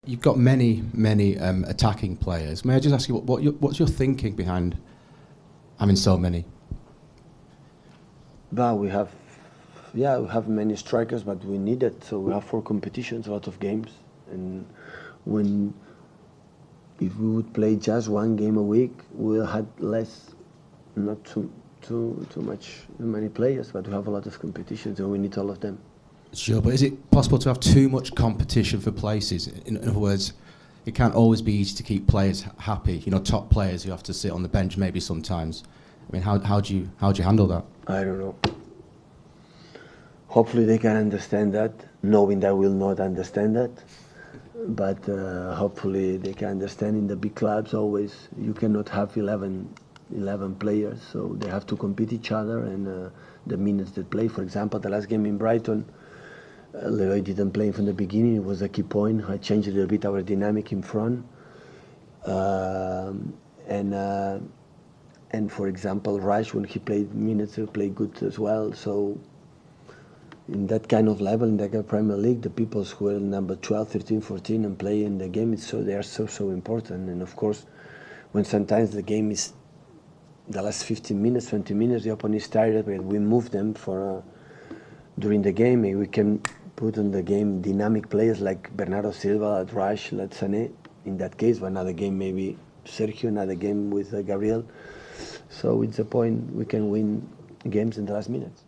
You've got many attacking players. May I just ask you what's your thinking behind having so many? But we have many strikers, but we need it. So we have four competitions, a lot of games, and when if we would play just one game a week, we'll have less, not too many players, but we have a lot of competitions, and we need all of them. Sure, but is it possible to have too much competition for places? In other words, it can't always be easy to keep players happy. You know, top players who have to sit on the bench maybe sometimes. I mean, how do you handle that? I don't know. Hopefully they can understand that, knowing that we'll not understand that. But hopefully they can understand in the big clubs always you cannot have 11 players, so they have to compete each other and the minutes they play. For example, the last game in Brighton, Leroy didn't play from the beginning. It was a key point. I changed a little bit our dynamic in front. And for example, Rush, when he played minutes, he played good as well. So in that kind of level, in the Premier League, the people who are number 12, 13, 14 and play in the game, they are so important. And of course, when sometimes the game is the last 15 minutes, 20 minutes, the opponent is tired, but we move them for during the game. We can put in the game dynamic players like Bernardo Silva, Rush, like Sané. In that case, but another game maybe Sergio, another game with Gabriel. So it's a point we can win games in the last minutes.